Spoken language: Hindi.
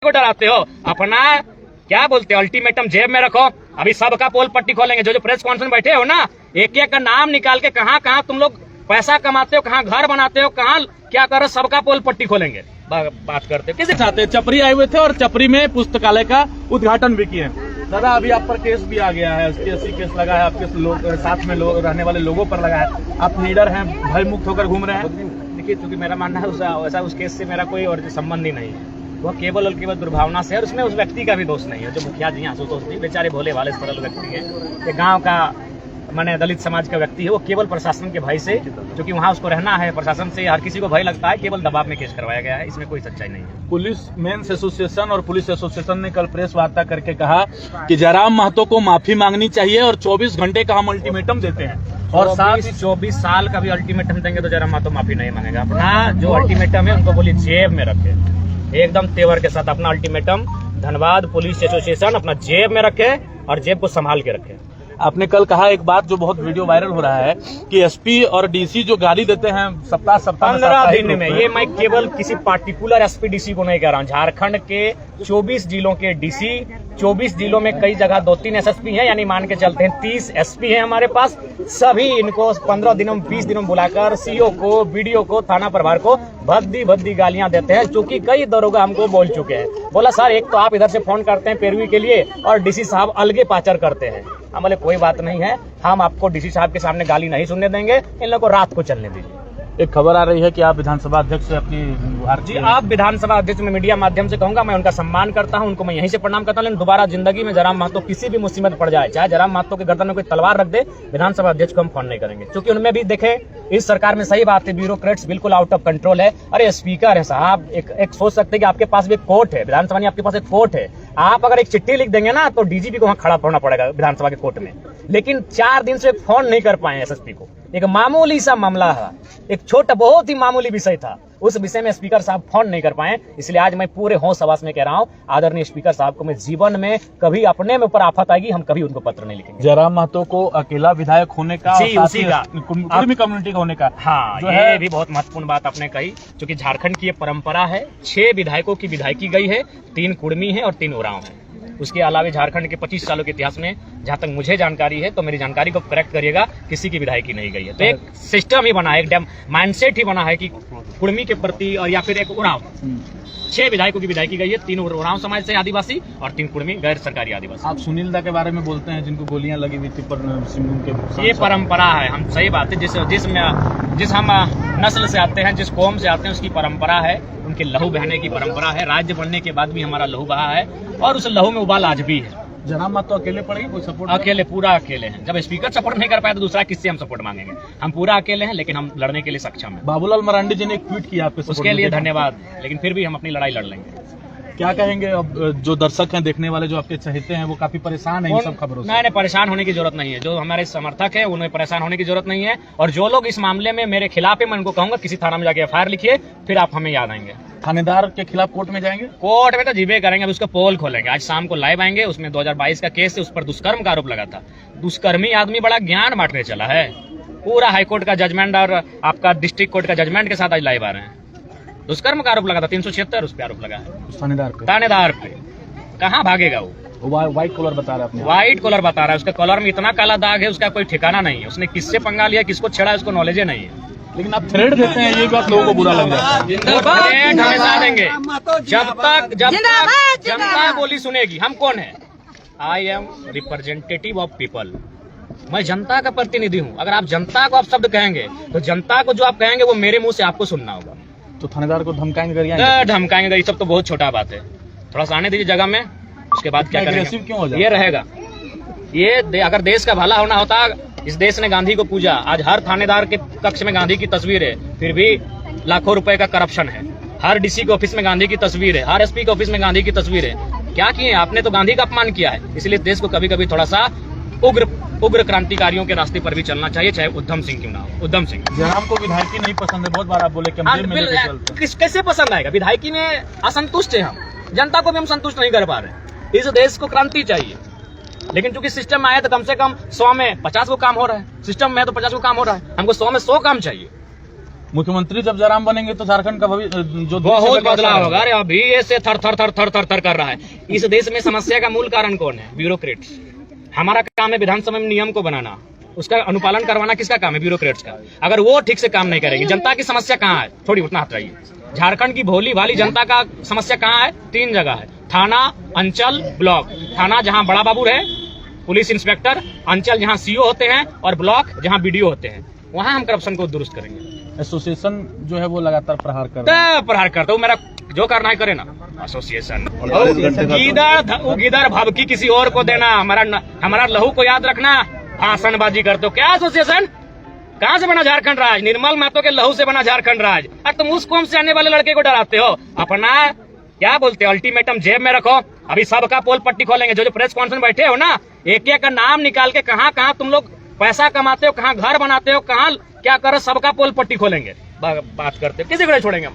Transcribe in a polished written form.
को डराते हो? अपना क्या बोलते हो, अल्टीमेटम जेब में रखो। अभी सबका पोल पट्टी खोलेंगे। जो प्रेस कॉन्फ्रेंस बैठे हो ना, एक एक का नाम निकाल के कहाँ कहाँ तुम लोग पैसा कमाते हो, कहाँ घर बनाते हो, कहाँ क्या कर रहे हो, सबका पोल पट्टी खोलेंगे। बात करते हो किसी चाहते? चपरी आए हुए थे और चपरी में पुस्तकालय का उद्घाटन भी किए। दादा, अभी आप पर केस भी आ गया है, ST केस लगा है, आपके लोग साथ में रहने वाले लोगों पर लगा है। आप लीडर हैं, भय मुक्त होकर घूम रहे हैं। देखिए, क्योंकि मेरा मानना है वैसा उस केस से मेरा कोई और संबंध ही नहीं है। वो केवल और केवल दुर्भावना से है, और उसमें उस व्यक्ति का भी दोष नहीं है। जो मुखिया जी आशुतोष जी बेचारे भोले भाले सरल व्यक्ति है, ये गांव का माने दलित समाज का व्यक्ति है। वो केवल प्रशासन के भय से, जो कि वहाँ उसको रहना है, प्रशासन से हर किसी को भय लगता है, केवल दबाव में केस करवाया गया है। इसमें कोई सच्चाई नहीं है। पुलिस मेंस एसोसिएशन और पुलिस एसोसिएशन ने कल प्रेस वार्ता करके कहा कि जयराम महतो को माफी मांगनी चाहिए और 24 घंटे का हम अल्टीमेटम देते हैं। और 24 साल का भी अल्टीमेटम देंगे तो जयराम महतो माफी नहीं मांगेगा। अपना जो अल्टीमेटम है उनको बोलिए जेब में रखे, एकदम तेवर के साथ अपना अल्टीमेटम धनबाद पुलिस एसोसिएशन अपना जेब में रखे और जेब को संभाल के रखे। आपने कल कहा एक बात जो बहुत वीडियो वायरल हो रहा है कि SP और DC जो गाड़ी देते हैं सप्ताह 15 दिन में, ये मैं केवल किसी पार्टिकुलर SP DC को नहीं कह रहा हूँ। झारखंड के 24 जिलों के DC, 24 जिलों में कई जगह 2-3 SSP हैं, यानी मान के चलते हैं 30 SP है हमारे पास। सभी इनको 15 दिनों 20 दिनों बुलाकर CO को, BDO को, थाना प्रभार को भद्दी गालियां देते हैं। चूंकि कई दरोगा हमको बोल चुके हैं, बोला सर एक तो आप इधर से फोन करते हैं पैरवी के लिए और DC साहब अलगे पाचर करते हैं। हम बोले कोई बात नहीं है, हम आपको DC साहब के सामने गाली नहीं सुनने देंगे, इन लोगों को रात को चलने दीजिए। एक खबर आ रही है कि आप विधानसभा अध्यक्ष से अपनी जी, आप विधानसभा अध्यक्ष में मीडिया माध्यम से कहूंगा, मैं उनका सम्मान करता हूं, उनको मैं यहीं से प्रणाम करता हूं। लेकिन दोबारा जिंदगी में जयराम महतो किसी भी मुसीबत पड़ जाए, चाहे जयराम महतो के गर्दन में कोई तलवार रख दे, विधानसभा अध्यक्ष को हम फोन नहीं करेंगे। क्योंकि उनमें भी देखे इस सरकार में सही बात है, ब्यूरोक्रेट्स बिल्कुल आउट ऑफ कंट्रोल है। अरे स्पीकर है साहब, एक सोच सकते हैं कि आपके पास भी एक कोर्ट है, विधानसभा में आपके पास एक कोर्ट है। आप अगर एक चिट्ठी लिख देंगे ना तो DGP को वहां खड़ा होना पड़ेगा विधानसभा के कोर्ट में। लेकिन 4 दिन से फोन नहीं कर पाए SSP को। एक मामूली सा मामला है, एक छोटा बहुत ही मामूली विषय था, उस विषय में स्पीकर साहब फोन नहीं कर पाए। इसलिए आज मैं पूरे होश हवास में कह रहा हूं, आदरणीय स्पीकर साहब को मैं जीवन में कभी अपने में ऊपर आफत आएगी हम कभी उनको पत्र नहीं लिखेंगे। जयराम महतो को अकेला विधायक होने का, उसी का कुर्मी कम्युनिटी का होने का, हाँ, ये भी बहुत महत्वपूर्ण बात आपने कही। क्योंकि झारखंड की ये परंपरा है, 6 विधायकों की विधायकी गई है, 3 कुर्मी है और 3 उरांव है। उसके अलावा झारखंड के 25 सालों के इतिहास में जहां तक मुझे जानकारी है, तो मेरी जानकारी को करेक्ट करिएगा, किसी की विधायकी नहीं गई है। तो एक सिस्टम ही बना है, एक माइंडसेट ही बना है कि कुर्मी के प्रति, और या फिर एक उरांव, 6 विधायकों की विधायकी गई है, 3 उरांव समाज से आदिवासी और 3 कुर्मी गैर सरकारी आदिवासी। आप सुनील दा के बारे में बोलते हैं जिनको गोलियां लगी हुई थी पर ये परंपरा है, हम सही बात है, जिस हम नस्ल से आते हैं, जिस कौम से आते हैं, उसकी परंपरा है, उनके लहू बहने की परंपरा है। राज्य बनने के बाद भी हमारा लहू बहा है और उस लहू में उबाल आज भी है। जयराम महतो अकेले पड़ेगी, कोई सपोर्ट? अकेले, पूरा अकेले हैं। जब स्पीकर सपोर्ट नहीं कर पाए तो दूसरा किससे हम सपोर्ट मांगेंगे? हम पूरा अकेले हैं, लेकिन हम लड़ने के लिए सक्षम हैं। बाबूलाल मरांडी जी ने एक ट्वीट किया आपके, उसके लिए धन्यवाद, लेकिन फिर भी हम अपनी लड़ाई लड़ लेंगे। क्या कहेंगे? अब जो दर्शक हैं, देखने वाले जो आपके चाहते हैं, वो काफी परेशान है इन सब खबरों से। नहीं, परेशान होने की जरूरत नहीं है। जो हमारे समर्थक है उन्हें परेशान होने की जरूरत नहीं है। और जो लोग इस मामले में मेरे खिलाफ है, मैं उनको कहूंगा किसी थाना में जाके FIR लिखिए, फिर आप हमें याद आएंगे। थानेदार के खिलाफ कोर्ट में जाएंगे? कोर्ट में तो जीवे करेंगे, अब उसका पोल खोलेंगे। आज शाम को लाइव आएंगे, उसमें 2022 का केस है, उस पर दुष्कर्म का आरोप लगा था। दुष्कर्मी आदमी बड़ा ज्ञान बांटने चला है। पूरा हाईकोर्ट का जजमेंट और आपका डिस्ट्रिक्ट कोर्ट का जजमेंट के साथ आज लाइव आ रहे हैं। दुष्कर्म का आरोप लगा था, 376 उस पर आरोप लगा है थानेदार पे। कहाँ भागेगा वो? व्हाइट कॉलर बता रहा है, व्हाइट कॉलर बता रहा है। उसके कॉलर में इतना काला दाग है, उसका कोई ठिकाना नहीं है। उसने किससे पंगा लिया, किसको छेड़ा, उसको नॉलेज नहीं है। लेकिन आप थ्रेड देते हैं, ये बात लोगों को बुरा लग जाता है। हमेशा देंगे जब तक जनता बोली सुनेगी। हम कौन है? I am representative of people. मैं जनता का प्रतिनिधि हूँ। अगर आप जनता को आप शब्द कहेंगे तो जनता को जो आप कहेंगे वो मेरे मुंह से आपको सुनना होगा। तो थानेदार को धमकाएंगे? धमकाएंगे, ये सब तो बहुत छोटा बात है। थोड़ा सा आने दीजिए जगह में, उसके बाद क्या करेंगे? क्यों हो जाए? ये रहेगा, ये अगर देश का भला होना होता, इस देश ने गांधी को पूजा। आज हर थानेदार के कक्ष में गांधी की तस्वीर है, फिर भी लाखों रुपए का करप्शन है। हर DC के ऑफिस में गांधी की तस्वीर है, हर SP के ऑफिस में गांधी की तस्वीर है। क्या किए आपने? तो गांधी का अपमान किया है। इसलिए देश को कभी कभी थोड़ा सा उग्र क्रांतिकारियों के रास्ते पर भी चलना चाहिए, चाहे उद्धम सिंह क्यों ना हो। उद्धम सिंह जयराम को विधायकी नहीं पसंद है, बहुत बार आप बोले कैसे पसंद आएगा? विधायकी में असंतुष्ट है हम, जनता को भी हम संतुष्ट नहीं कर पा रहे। इस देश को क्रांति चाहिए, लेकिन चूंकि सिस्टम में आया तो कम से कम 100 में 50 को काम हो रहा है। सिस्टम में तो 50 को काम हो रहा है, हमको 100 में 100 काम चाहिए। मुख्यमंत्री जब जयराम बनेंगे तो झारखंड का भविष्य जो बहुत बदलाव होगा। अरे अभी ऐसे थर थर थर थर थर थर कर रहा है। इस देश में समस्या का मूल कारण कौन है? ब्यूरोक्रेट्स। हमारा काम है विधानसभा में नियम को बनाना, उसका अनुपालन करवाना किसका काम है? ब्यूरोक्रेट्स का। अगर वो ठीक से काम नहीं करेगी, जनता की समस्या कहाँ है? थोड़ी उतना हटाइए। झारखंड की भोली भाली जनता का समस्या कहाँ है? 3 जगह है, थाना, अंचल, ब्लॉक। थाना जहाँ बड़ा बाबू है, पुलिस इंस्पेक्टर, अंचल जहाँ सीओ होते हैं, और ब्लॉक जहाँ बीडीओ होते हैं, वहाँ हम करप्शन को दुरुस्त करेंगे। एसोसिएशन जो है वो लगातार प्रहार कर रहा है। प्रहार करता हूँ, मेरा जो करना है करे ना। एसोसिएशन गिदर भभकी किसी और को देना, हमारा लहू को याद रखना, भाषणबाजी करते हो। क्या एसोसिएशन? कहाँ से बना झारखंड राज? निर्मल महतो के लहू से बना झारखंड राज। और तुम उस कौम से आने वाले लड़के को डराते हो। अपना क्या बोलते हो, अल्टीमेटम जेब में रखो। अभी सबका पोल पट्टी खोलेंगे। जो प्रेस कॉन्फ्रेंस बैठे हो ना, एक एक का नाम निकाल के कहाँ कहाँ तुम लोग पैसा कमाते हो, कहाँ घर बनाते हो, कहाँ क्या करो, सबका पोल पट्टी खोलेंगे। बात करते हो, किसी को नहीं छोड़ेंगे हम।